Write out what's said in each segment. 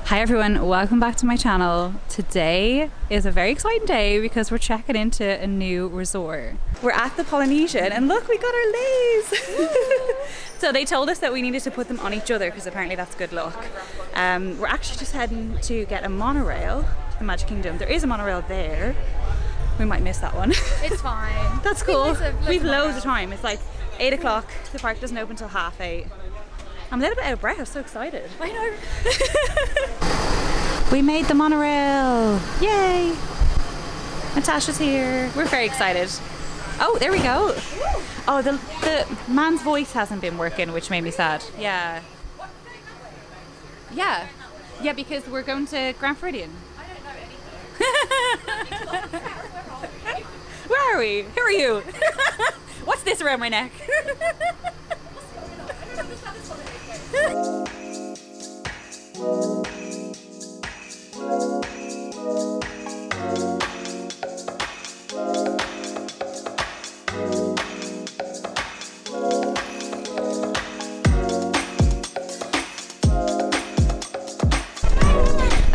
Hi everyone, welcome back to my channel. Today is a very exciting day because we're checking into a new resort. We're at the Polynesian and look, we got our leis! So they told us that we needed to put them on each other because apparently that's good luck. We're actually just heading to get a monorail to the Magic Kingdom. There is a monorail there. We might miss that one. It's fine. That's cool. We've loads of time. It's like 8 o'clock. The park doesn't open till 8:30. I'm a little bit out of breath. I'm so excited. I know. We made the monorail. Yay! Natasha's here. We're very excited. Oh, there we go. Oh, the man's voice hasn't been working, which made me sad. Yeah. Yeah. Yeah, because we're going to Grand Floridian. Where are we? Who are you? What's this around my neck?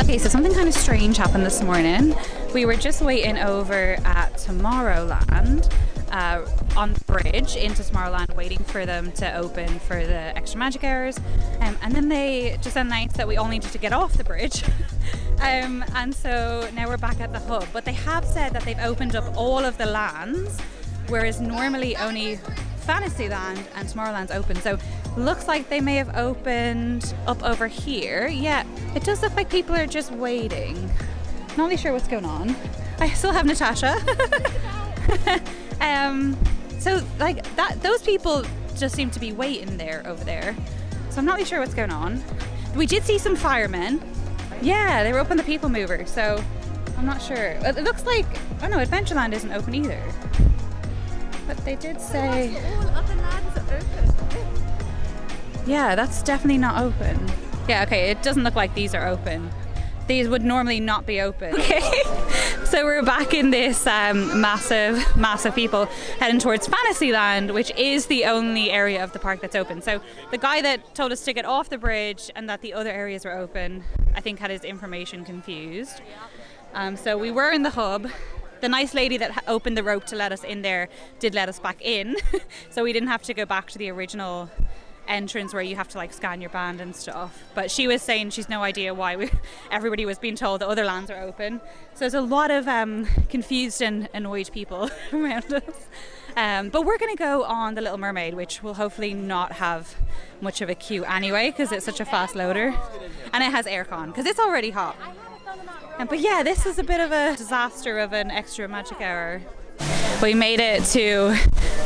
Okay, so something kind of strange happened this morning. We were just waiting over at Tomorrowland on the bridge into Tomorrowland, waiting for them to open for the extra magic hours, and then they just announced that we all needed to get off the bridge. And so now we're back at the hub, but they have said that they've opened up all of the lands, whereas normally only Fantasyland and Tomorrowland's open. So looks like they may have opened up over here. Yeah, it does look like people are just waiting. Not really sure what's going on. I still have Natasha. So like that, those people just seem to be waiting there over there. So I'm not really sure what's going on. We did see some firemen. Yeah, they were up on the people mover. So I'm not sure. It looks like, oh no, Adventureland isn't open either. But they did say all other lands are open. yeah, that's definitely not open. Yeah, okay, it doesn't look like these are open. These would normally not be open. Okay, so we're back in this massive people heading towards Fantasyland, which is the only area of the park that's open. So the guy that told us to get off the bridge and that the other areas were open, I think had his information confused. So we were in the hub. The nice lady that opened the rope to let us in there did let us back in, so we didn't have to go back to the original entrance where you have to like scan your band and stuff. But she was saying she's no idea why everybody was being told that other lands are open. So there's a lot of confused and annoyed people around us. But we're going to go on the Little Mermaid, which will hopefully not have much of a queue anyway because it's such a fast loader. And it has aircon because it's already hot. But yeah, this is a bit of a disaster of an extra magic hour. We made it to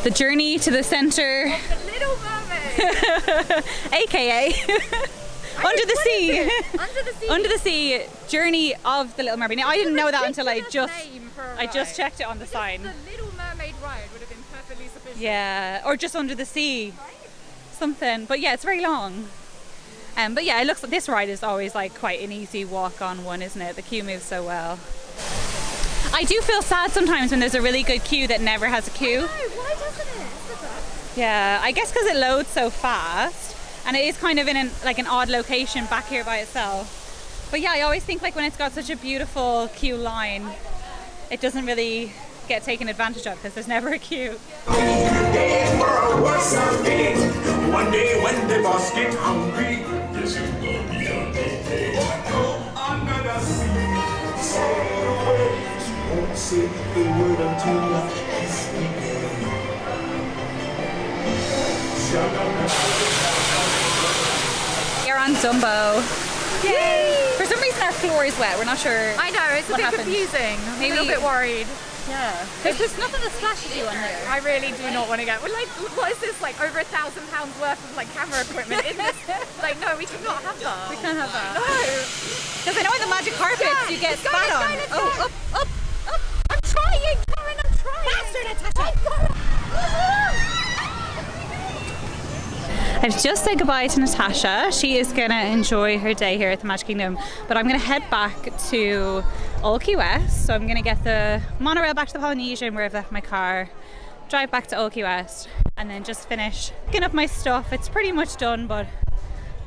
the journey to the center. The Little Mermaid. AKA Under the Sea. Under the Sea. Under the Sea journey of the Little Mermaid. Now I didn't know that until I just checked it on the sign. The Little Mermaid ride would have been perfectly sufficient. Yeah, or just Under the Sea. Something. But yeah, it's very long. But yeah, it looks like this ride is always like quite an easy walk-on one, isn't it? The queue moves so well. I do feel sad sometimes when there's a really good queue that never has a queue. I know, why doesn't it? Yeah, I guess because it loads so fast, and it is kind of in an odd location back here by itself. But yeah, I always think like when it's got such a beautiful queue line, it doesn't really get taken advantage of because there's never a queue. One day when the boss get hungry, yes, you will be a big day. Under the sea, sail away. She won't say the word until he's speaking. You're on Dumbo. Yay! For some reason our floor is wet. We're not sure. I know, it's a bit confusing. I'm a little bit worried. Yeah. There's nothing that splashes you on here. I really do not want to go. Well, like, what is this? Like over £1,000 worth of like camera equipment in this? Like, no, we cannot have that. We can't have that. No. Because I know in the magic carpets you get spat on. Oh, up. I'm trying, Karen. I'm trying. Faster, Natasha. I've just said goodbye to Natasha. She is going to enjoy her day here at the Magic Kingdom, but I'm going to head back to Old Key West. So I'm going to get the monorail back to the Polynesian where I've left my car, drive back to Old Key West, and then just finish picking up my stuff. It's pretty much done, but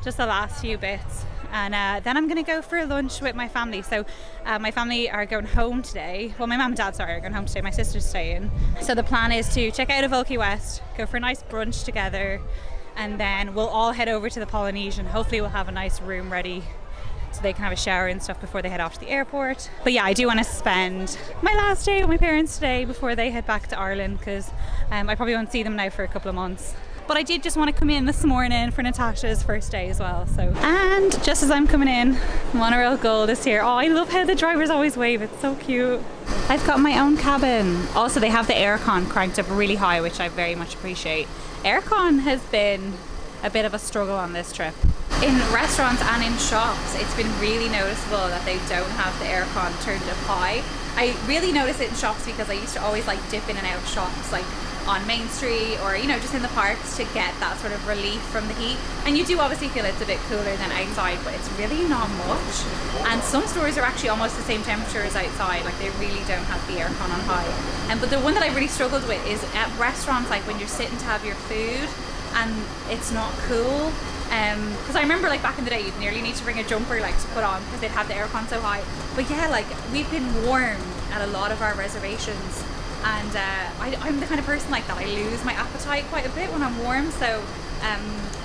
just the last few bits. and then I'm gonna go for lunch with my family. So my family are going home today. Well, my mum and dad, sorry, are going home today. My sister's staying. So the plan is to check out of Old Key West, go for a nice brunch together, and then we'll all head over to the Polynesian. Hopefully we'll have a nice room ready so they can have a shower and stuff before they head off to the airport. But yeah, I do want to spend my last day with my parents today before they head back to Ireland, because I probably won't see them now for a couple of months. But I did just want to come in this morning for Natasha's first day as well. So, and just as I'm coming in, Monorail Gold is here. Oh, I love how the drivers always wave. It's so cute. I've got my own cabin. Also, they have the aircon cranked up really high, which I very much appreciate. Aircon has been a bit of a struggle on this trip. In restaurants and in shops, it's been really noticeable that they don't have the aircon turned up high. I really notice it in shops because I used to always like dip in and out of shops, like on Main Street or, you know, just in the parks to get that sort of relief from the heat. And you do obviously feel it's a bit cooler than outside, but it's really not much. And some stores are actually almost the same temperature as outside, like they really don't have the aircon on high. But the one that I really struggled with is at restaurants, like when you're sitting to have your food and it's not cool. Because I remember like back in the day, you'd nearly need to bring a jumper like to put on because they'd have the aircon so high. But yeah, like we've been warmed at a lot of our reservations, and I'm the kind of person like that. I lose my appetite quite a bit when I'm warm. So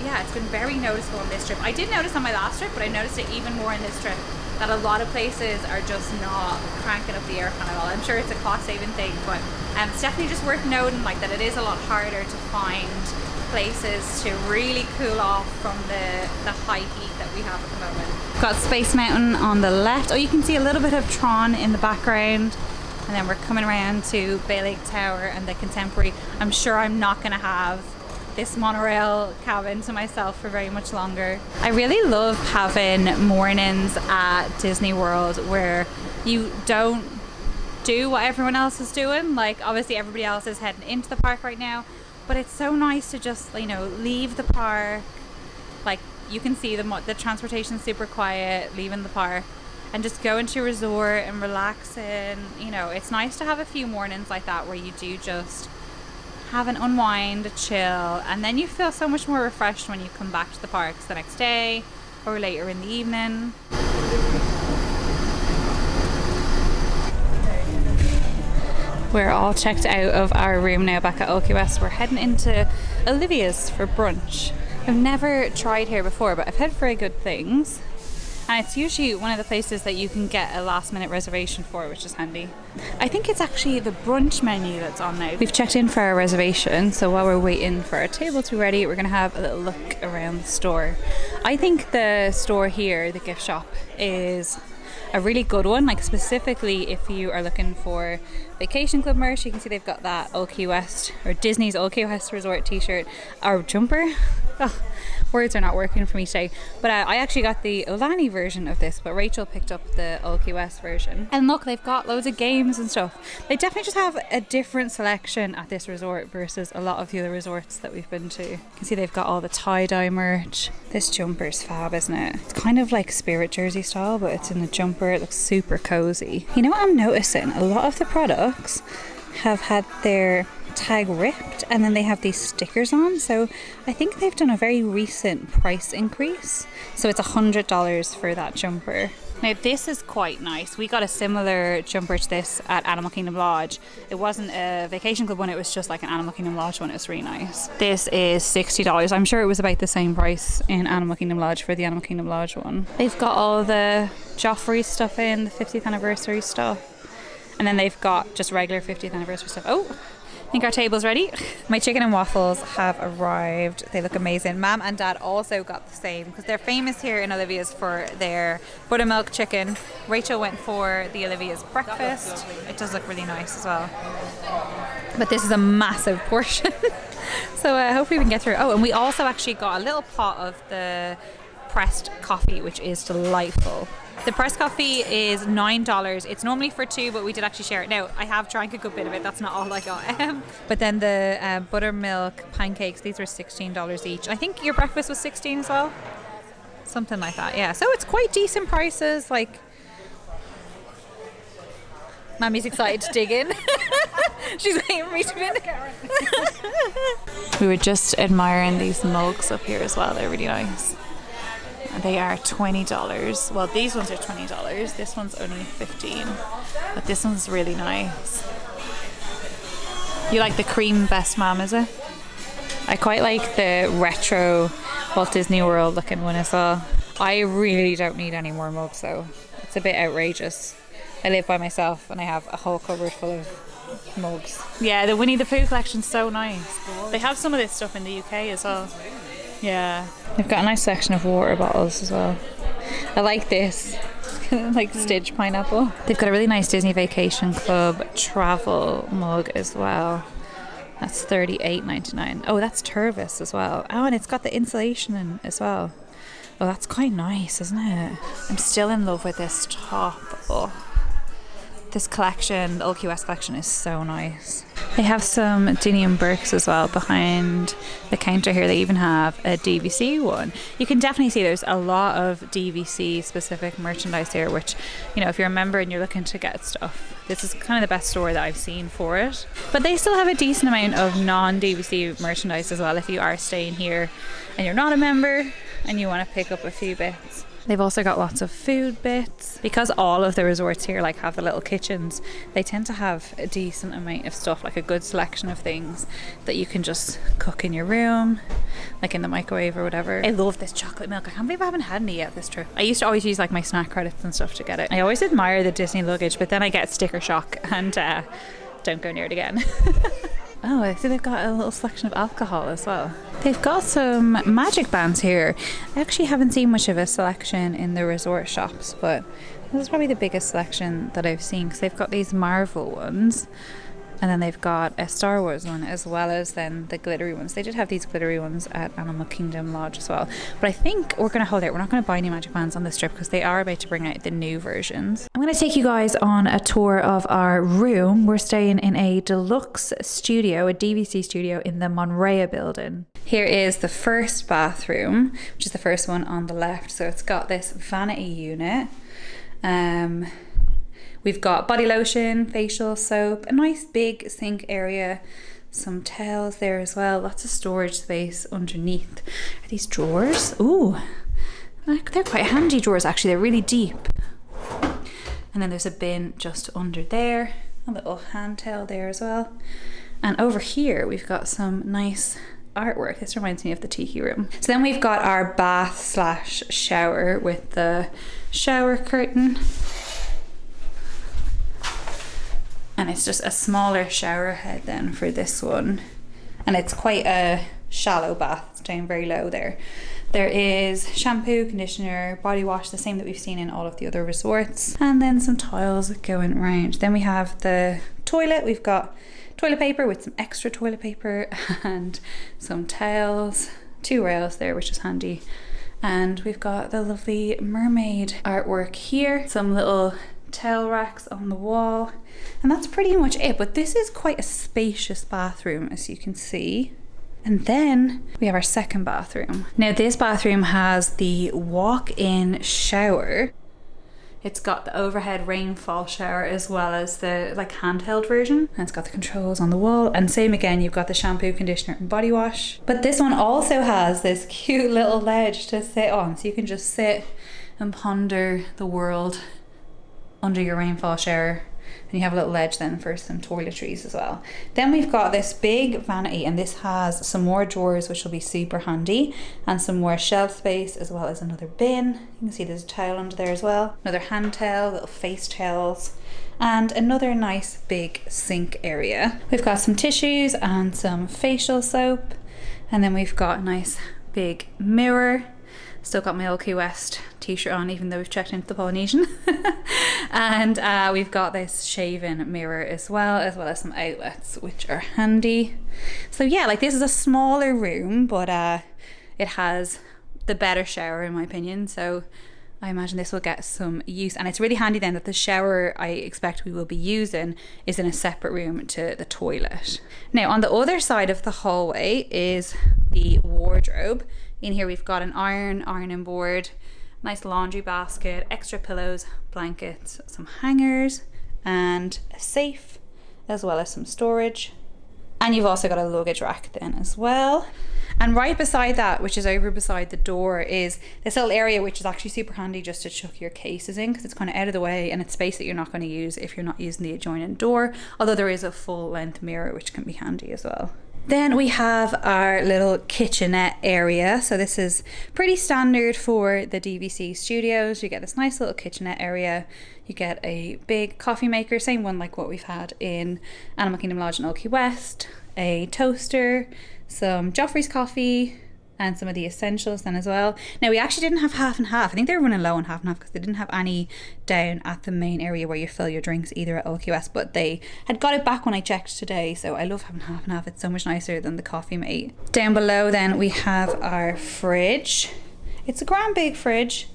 yeah, it's been very noticeable on this trip. I did notice on my last trip, but I noticed it even more in this trip, that a lot of places are just not cranking up the aircon at all. I'm sure it's a cost saving thing, but it's definitely just worth noting like that it is a lot harder to find places to really cool off from the high heat that we have at the moment. Got Space Mountain on the left. Oh, you can see a little bit of Tron in the background. And then we're coming around to Bay Lake Tower and the Contemporary. I'm sure I'm not going to have this monorail cabin to myself for very much longer. I really love having mornings at Disney World where you don't do what everyone else is doing. Like obviously everybody else is heading into the park right now, but it's so nice to just, you know, leave the park. Like you can see the transportation's super quiet, leaving the park, and just go into a resort and relaxing. You know, it's nice to have a few mornings like that where you do just have an unwind, a chill, and then you feel so much more refreshed when you come back to the parks the next day or later in the evening. We're all checked out of our room now back at Old Key West. We're heading into Olivia's for brunch. I've never tried here before, but I've heard very good things. And it's usually one of the places that you can get a last minute reservation for, which is handy. I think it's actually the brunch menu that's on now. We've checked in for our reservation, so while we're waiting for our table to be ready, we're going to have a little look around the store. I think the store here, the gift shop, is a really good one, like specifically if you are looking for vacation club merch. You can see they've got that Old Key West, or Disney's Old Key West Resort t-shirt or jumper. Oh, words are not working for me today. But I actually got the Olani version of this, but Rachel picked up the Old Key West version. And look, they've got loads of games and stuff. They definitely just have a different selection at this resort versus a lot of the other resorts that we've been to. You can see they've got all the tie-dye merch. This jumper's fab, isn't it? It's kind of like Spirit jersey style, but it's in a jumper. It looks super cozy. You know what I'm noticing? A lot of the products have had their tag ripped and then they have these stickers on, so I think they've done a very recent price increase. So it's $100 for that jumper. Now this is quite nice. We got a similar jumper to this at Animal Kingdom Lodge. It wasn't a vacation club one, it was just like an Animal Kingdom Lodge one. It was really nice. This is $60. I'm sure it was about the same price in Animal Kingdom Lodge for the Animal Kingdom Lodge one. They've got all the Joffrey stuff in, the 50th anniversary stuff, and then they've got just regular 50th anniversary stuff. Oh, I think our table's ready. My chicken and waffles have arrived. They look amazing. Mom and Dad also got the same because they're famous here in Olivia's for their buttermilk chicken. Rachel went for the Olivia's breakfast. It does look really nice as well. But this is a massive portion. So hopefully we can get through. Oh, and we also actually got a little pot of the pressed coffee, which is delightful. The pressed coffee is $9. It's normally for two, but we did actually share it. Now, I have drank a good bit of it. That's not all I got. But then the buttermilk pancakes, these were $16 each. I think your breakfast was $16 as well. Something like that, yeah. So it's quite decent prices. Like, Mammy's excited to dig in. She's waiting for me to finish. We were just admiring these mugs up here as well. They're really nice. They are $20. Well, these ones are $20. This one's only 15, but this one's really nice. You like the cream best mom, is it? I quite like the retro Walt Disney World looking one as well. I really don't need any more mugs though. It's a bit outrageous. I live by myself and I have a whole cupboard full of mugs. Yeah, the Winnie the Pooh collection's so nice. They have some of this stuff in the UK as well. Yeah. They've got a nice section of water bottles as well. I like this. Like Stitch pineapple. They've got a really nice Disney Vacation Club travel mug as well. That's $38.99. Oh, that's Tervis as well. Oh, and it's got the insulation in as well. Oh, that's quite nice, isn't it? I'm still in love with this top. Oh, this collection, the Old Key West collection, is so nice. They have some Dinny and Burke's as well behind the counter here. They even have a DVC one. You can definitely see there's a lot of DVC specific merchandise here, which, you know, if you're a member and you're looking to get stuff, this is kind of the best store that I've seen for it. But they still have a decent amount of non-DVC merchandise as well if you are staying here and you're not a member and you want to pick up a few bits. They've also got lots of food bits. Because all of the resorts here like have the little kitchens, they tend to have a decent amount of stuff, like a good selection of things that you can just cook in your room, like in the microwave or whatever. I love this chocolate milk. I can't believe I haven't had any yet this trip. I used to always use like my snack credits and stuff to get it. I always admire the Disney luggage, but then I get sticker shock and don't go near it again. Oh, I see they've got a little selection of alcohol as well. They've got some magic bands here. I actually haven't seen much of a selection in the resort shops, but this is probably the biggest selection that I've seen, because they've got these Marvel ones, and then they've got a Star Wars one, as well as then the glittery ones. They did have these glittery ones at Animal Kingdom Lodge as well. But I think we're going to hold out. We're not going to buy any magic bands on this trip because they are about to bring out the new versions. I'm going to take you guys on a tour of our room. We're staying in a deluxe studio, a DVC studio in the Monrea building. Here is the first bathroom, which is the first one on the left. So it's got this vanity unit. We've got body lotion, facial soap, a nice big sink area, some towels there as well, lots of storage space underneath. Are these drawers? Ooh, they're quite handy drawers actually, they're really deep. And then there's a bin just under there, a little hand towel there as well. And over here we've got some nice artwork. This reminds me of the tiki room. So then we've got our bath slash shower with the shower curtain. And it's just a smaller shower head then for this one. And it's quite a shallow bath. It's down very low there. There is shampoo, conditioner, body wash, the same that we've seen in all of the other resorts. And then some tiles going around. Then we have the toilet. We've got toilet paper with some extra toilet paper and some towels. 2 rails there, which is handy. And we've got the lovely mermaid artwork here. Some little towel racks on the wall, and that's pretty much it. But this is quite a spacious bathroom, as you can see. And then we have our second bathroom. Now this bathroom has the walk-in shower. It's got the overhead rainfall shower as well as the like handheld version, and it's got the controls on the wall. And same again, you've got the shampoo, conditioner and body wash. But this one also has this cute little ledge to sit on, so you can just sit and ponder the world under your rainfall shower, and you have a little ledge then for some toiletries as well. Then we've got this big vanity, and this has some more drawers which will be super handy, and some more shelf space as well as another bin. You can see there's a towel under there as well, another hand towel, little face towels, and another nice big sink area. We've got some tissues and some facial soap, and then we've got a nice big mirror. Still got my Old Key West t-shirt on, even though we've checked into the Polynesian. And we've got this shaving mirror as well as some outlets, which are handy. So yeah, like this is a smaller room, but it has the better shower in my opinion. So I imagine this will get some use. And it's really handy then that the shower I expect we will be using is in a separate room to the toilet. Now on the other side of the hallway is the wardrobe. In here we've got an ironing board, nice laundry basket, extra pillows, blankets, some hangers, and a safe, as well as some storage. And you've also got a luggage rack then as well. And right beside that, which is over beside the door, is this little area which is actually super handy just to chuck your cases in, because it's kind of out of the way and it's space that you're not going to use if you're not using the adjoining door, although there is a full length mirror which can be handy as well. Then we have our little kitchenette area. So this is pretty standard for the DVC studios. You get this nice little kitchenette area. You get a big coffee maker, same one like what we've had in Animal Kingdom Lodge in Old Key West, a toaster, some Joffrey's coffee, and some of the essentials then as well. Now we actually didn't have half and half. I think they were running low on half and half because they didn't have any down at the main area where you fill your drinks either at OQS, but they had got it back when I checked today, so I love having half and half. It's so much nicer than the Coffee Mate. Down below then we have our fridge. It's a grand big fridge.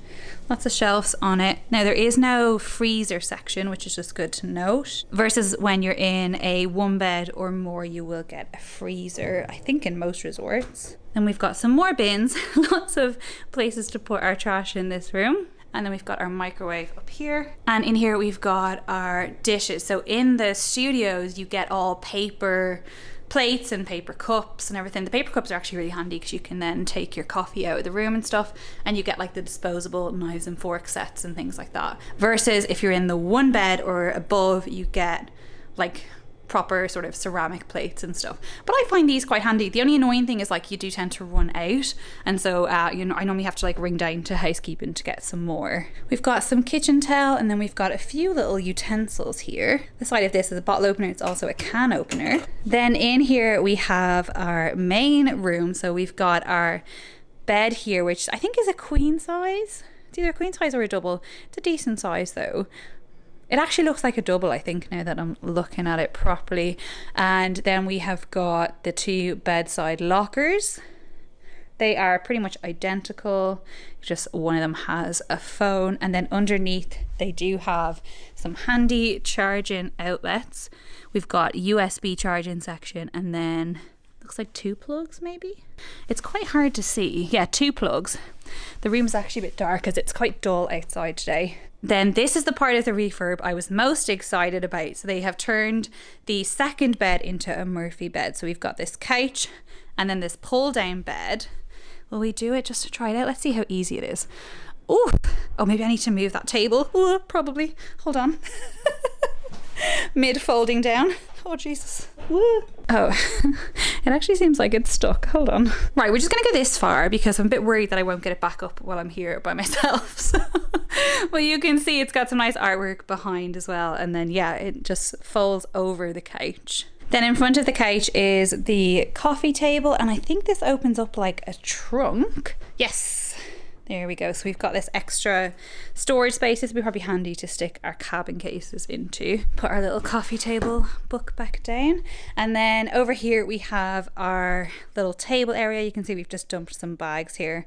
Lots of shelves on it. Now there is no freezer section, which is just good to note. Versus when you're in a one bed or more, you will get a freezer, I think in most resorts. Then we've got some more bins, lots of places to put our trash in this room. And then we've got our microwave up here. And in here we've got our dishes. So in the studios, you get all paper plates and paper cups and everything. The paper cups are actually really handy because you can then take your coffee out of the room and stuff, and you get like the disposable knives and fork sets and things like that. Versus if you're in the one bed or above, you get like proper sort of ceramic plates and stuff. But I find these quite handy. The only annoying thing is like you do tend to run out, and so you know, I normally have to like ring down to housekeeping to get some more. We've got some kitchen towel, and then we've got a few little utensils here. The side of this is a bottle opener. It's also a can opener. Then in here we have our main room. So we've got our bed here, which I think is a queen size. It's either a queen size or a double. It's a decent size though. It actually looks like a double, I think, now that I'm looking at it properly. And then we have got the two bedside lockers. They are pretty much identical, just one of them has a phone. And then underneath, they do have some handy charging outlets. We've got USB charging section, and then looks like 2 plugs maybe. It's quite hard to see. Yeah, 2 plugs. The room's actually a bit dark because it's quite dull outside today. Then this is the part of the refurb I was most excited about. So they have turned the second bed into a Murphy bed. So we've got this couch and then this pull down bed. Will we do it just to try it out? Let's see how easy it is. Ooh. Oh, maybe I need to move that table. Ooh, probably. Hold on. Mid folding down. Oh, Jesus. Woo. Oh, it actually seems like it's stuck. Hold on. Right, we're just going to go this far because I'm a bit worried that I won't get it back up while I'm here by myself. So, well, you can see it's got some nice artwork behind as well. And then, yeah, it just folds over the couch. Then in front of the couch is the coffee table. And I think this opens up like a trunk. Yes. There we go. So we've got this extra storage space. This would be probably handy to stick our cabin cases into. Put our little coffee table book back down. And then over here we have our little table area. You can see we've just dumped some bags here.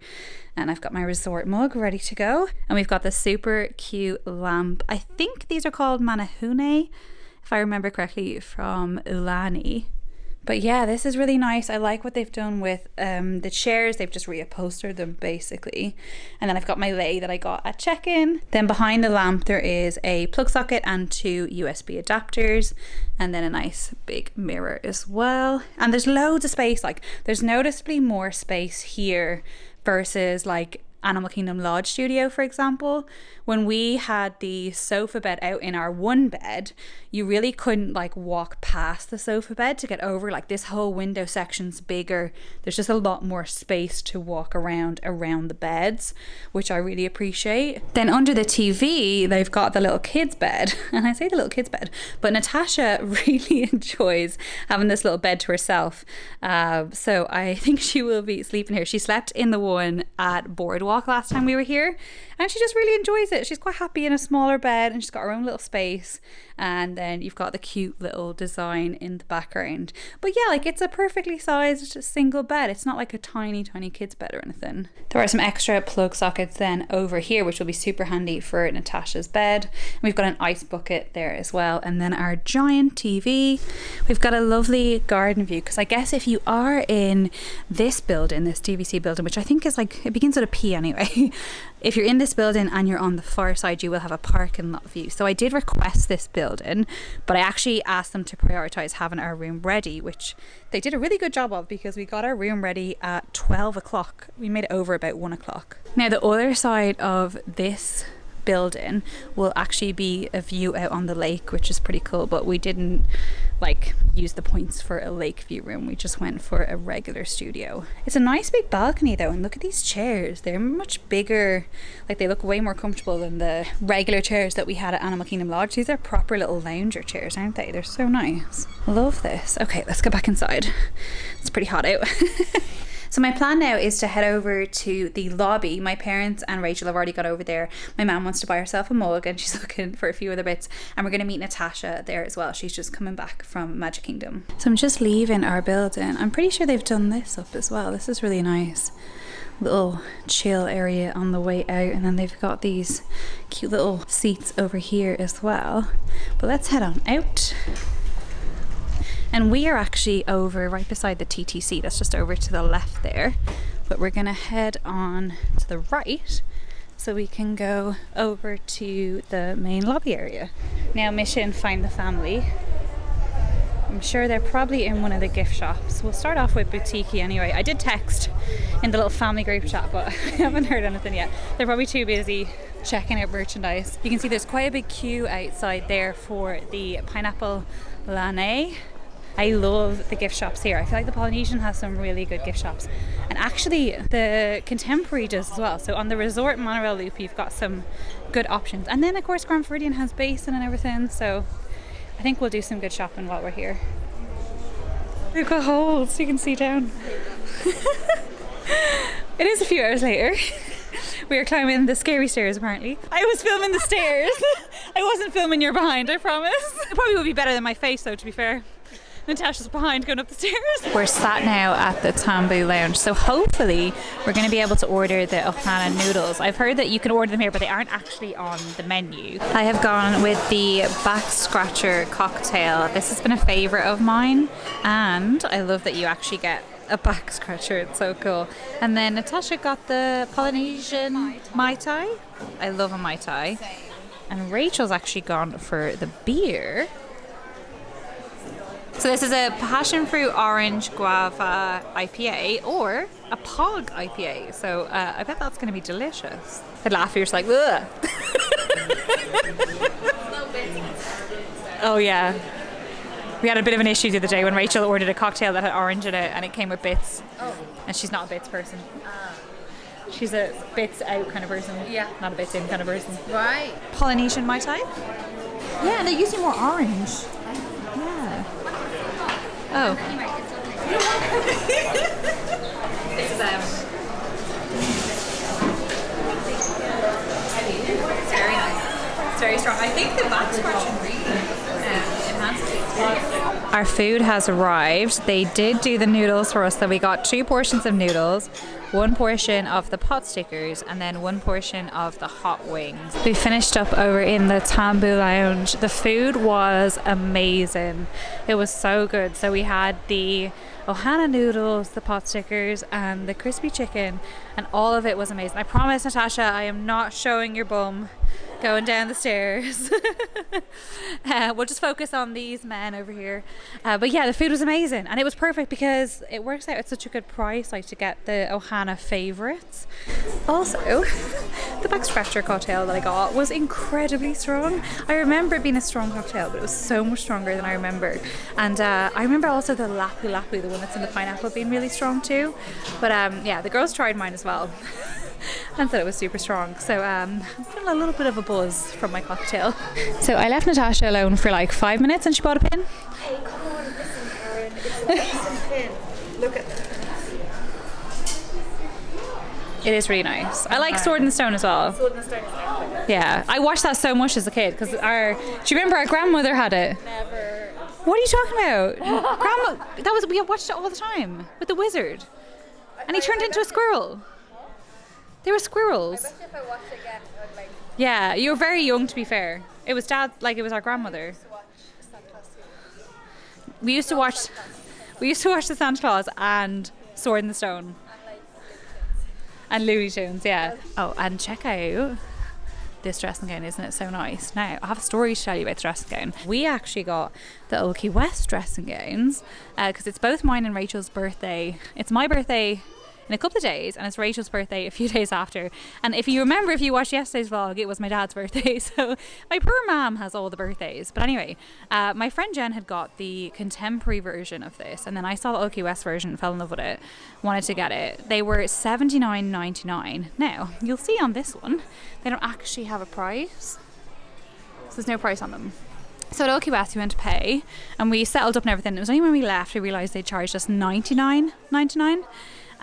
And I've got my resort mug ready to go. And we've got the super cute lamp. I think these are called Manahune, if I remember correctly, from Ulani. But yeah, this is really nice. I like what they've done with the chairs. They've just reupholstered them basically. And then I've got my lei that I got at check-in. Then behind the lamp there is a plug socket and 2 USB adapters, and then a nice big mirror as well. And there's loads of space. Like there's noticeably more space here versus like Animal Kingdom Lodge Studio, for example. When we had the sofa bed out in our one bed, you really couldn't like walk past the sofa bed to get over. Like this whole window section's bigger. There's just a lot more space to walk around the beds, which I really appreciate. Then under the TV, they've got the little kids bed. And I say the little kids bed, but Natasha really enjoys having this little bed to herself. So I think she will be sleeping here. She slept in the one at Boardwalk last time we were here, and she just really enjoys it. She's quite happy in a smaller bed, and she's got her own little space. And then you've got the cute little design in the background. But yeah, like it's a perfectly sized single bed. It's not like a tiny kids bed or anything. There are some extra plug sockets then over here, which will be super handy for Natasha's bed. And we've got an ice bucket there as well. And then our giant TV. We've got a lovely garden view, because I guess if you are in this building, this DVC building, which I think is like, it begins with a P anyway. If you're in this building and you're on the far side, you will have a parking lot view. So I did request this building building, but I actually asked them to prioritize having our room ready, which they did a really good job of, because we got our room ready at 12 o'clock. We made it over about 1 o'clock. Now the other side of this building will actually be a view out on the lake, which is pretty cool, but we didn't like use the points for a lake view room. We just went for a regular studio. It's a nice big balcony though, and look at these chairs. They're much bigger, like they look way more comfortable than the regular chairs that we had at Animal Kingdom Lodge. These are proper little lounger chairs, aren't they? They're so nice. Love this. Okay, let's go back inside. It's pretty hot out. So my plan now is to head over to the lobby. My parents and Rachel have already got over there. My mum wants to buy herself a mug and she's looking for a few other bits. And we're going to meet Natasha there as well. She's just coming back from Magic Kingdom. So I'm just leaving our building. I'm pretty sure they've done this up as well. This is really nice. Little chill area on the way out. And then they've got these cute little seats over here as well. But let's head on out. And we are actually over right beside the TTC. That's just over to the left there. But we're gonna head on to the right so we can go over to the main lobby area. Now mission find the family. I'm sure they're probably in one of the gift shops. We'll start off with boutique anyway. I did text in the little family group chat, but I haven't heard anything yet. They're probably too busy checking out merchandise. You can see there's quite a big queue outside there for the pineapple lane. I love the gift shops here. I feel like the Polynesian has some really good gift shops. And actually the Contemporary does as well. So on the resort monorail loop, you've got some good options. And then of course Grand Floridian has basin and everything. So I think we'll do some good shopping while we're here. We've got holes, you can see down. It is a few hours later. We are climbing the scary stairs apparently. I was filming the stairs. I wasn't filming your behind, I promise. It probably would be better than my face though, to be fair. Natasha's behind going up the stairs. We're sat now at the Tambu Lounge, so hopefully we're going to be able to order the Ohana Noodles. I've heard that you can order them here, but they aren't actually on the menu. I have gone with the back scratcher cocktail. This has been a favourite of mine, and I love that you actually get a back scratcher. It's so cool. And then Natasha got the Polynesian Mai Tai. I love a Mai Tai. And Rachel's actually gone for the beer. So this is a passion fruit orange guava IPA or a POG IPA. So I bet that's going to be delicious. I'd laugh if you're just like, ugh. Oh yeah. We had a bit of an issue the other day when Rachel ordered a cocktail that had orange in it and it came with bits. Oh. And she's not a bits person. She's a bits out kind of person. Yeah. Not a bits in kind of person. Right. Polynesian Mai Tai? Yeah, they're using more orange. Yeah. Oh. This is it's very nice. It's very strong. I think the back scratching really enhances the experience. Our food has arrived. They did do the noodles for us, so we got 2 portions of noodles, 1 portion of the pot stickers, and then 1 portion of the hot wings. We finished up over in the Tambu Lounge. The food was amazing. It was so good. So we had the Ohana Noodles, the pot stickers, and the crispy chicken, and all of it was amazing. I promise, Natasha, I am not showing your bum going down the stairs. We'll just focus on these men over here. But yeah, the food was amazing, and it was perfect because it works out at such a good price, like to get the Ohana favorites. Also, the back scratcher cocktail that I got was incredibly strong. I remember it being a strong cocktail, but it was so much stronger than I remembered. And I remember also the Lapu Lapu, the one that's in the pineapple, being really strong too. But yeah, the girls tried mine as well. And said it was super strong. So I'm feeling a little bit of a buzz from my cocktail. So I left Natasha alone for like 5 minutes and she bought a pin. Hey, come on, listen, Karen. It's a decent pin. Look at that. It is really nice. I like Sword in the Stone as well. Sword in the Stone is epic. Yeah, I watched that so much as a kid because do you remember our grandmother had it? Never. What are you talking about? We watched it all the time with the wizard. And he turned into a squirrel. There were squirrels. I bet if I watched it again, I would like. Yeah, you were very young to be fair. It was dad, like it was our grandmother. We used to watch the Santa Claus and Sword in the Stone. And Looney Tunes, yeah. Oh, and check out this dressing gown. Isn't it so nice? Now, I have a story to tell you about the dressing gown. We actually got the Old Key West dressing gowns because it's both mine and Rachel's birthday. It's my birthday in a couple of days, and it's Rachel's birthday a few days after. And if you remember, if you watched yesterday's vlog, it was my dad's birthday. So my poor mom has all the birthdays. But anyway, my friend Jen had got the contemporary version of this, and then I saw the Old Key West version, fell in love with it, wanted to get it. They were $79.99. Now you'll see on this one they don't actually have a price, so there's no price on them. So at Old Key West we went to pay, and we settled up and everything. It was only when we left we realised they charged us $99.99.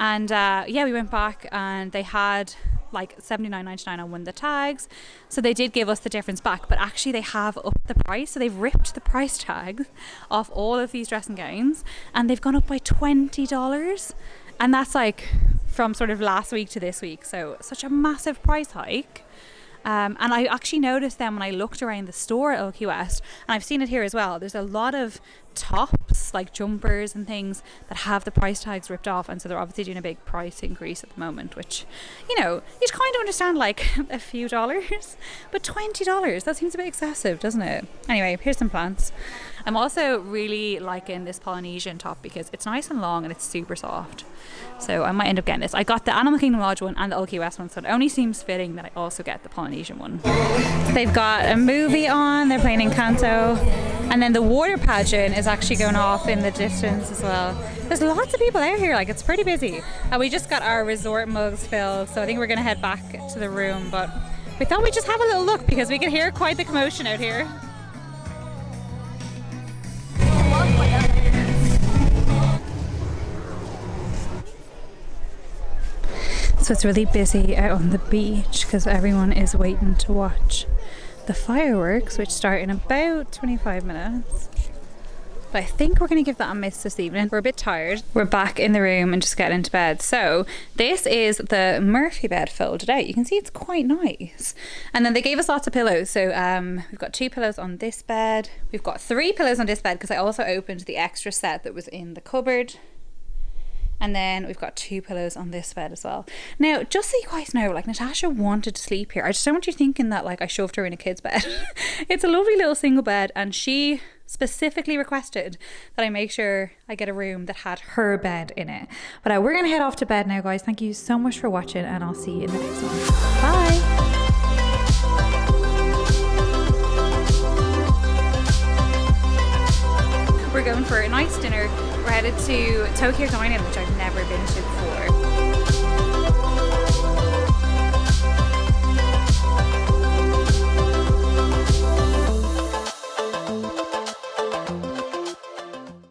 And yeah, we went back and they had like $79.99 on one of the tags. So they did give us the difference back, but actually they have upped the price. So they've ripped the price tags off all of these dressing gowns and they've gone up by $20. And that's like from sort of last week to this week. So such a massive price hike. And I actually noticed then when I looked around the store at Old Key West, and I've seen it here as well, there's a lot of tops like jumpers and things that have the price tags ripped off, and so they're obviously doing a big price increase at the moment, which, you know, you'd kind of understand like a few dollars, but $20, that seems a bit excessive, doesn't it? Anyway, here's some plants. I'm also really liking this Polynesian top because it's nice and long and it's super soft. So I might end up getting this. I got the Animal Kingdom Lodge one and the Old Key West one, so it only seems fitting that I also get the Polynesian one. So they've got a movie on, they're playing Encanto, and then the water pageant is actually going off in the distance as well. There's lots of people out here, like it's pretty busy. We just got our resort mugs filled, so I think we're going to head back to the room, but we thought we'd just have a little look because we could hear quite the commotion out here. So it's really busy out on the beach because everyone is waiting to watch the fireworks, which start in about 25 minutes. But I think we're going to give that a miss this evening. We're a bit tired. We're back in the room and just getting into bed. So this is the Murphy bed folded out. You can see it's quite nice. And then they gave us lots of pillows. So we've got 2 pillows on this bed. We've got 3 pillows on this bed because I also opened the extra set that was in the cupboard. And then we've got 2 pillows on this bed as well. Now, just so you guys know, like Natasha wanted to sleep here. I just don't want you thinking that like I shoved her in a kid's bed. It's a lovely little single bed, and she specifically requested that I make sure I get a room that had her bed in it. But we're gonna head off to bed now, guys. Thank you so much for watching, and I'll see you in the next one. Bye. We're going for a nice dinner. We're headed to Tokyo Dining, which I've never been to before.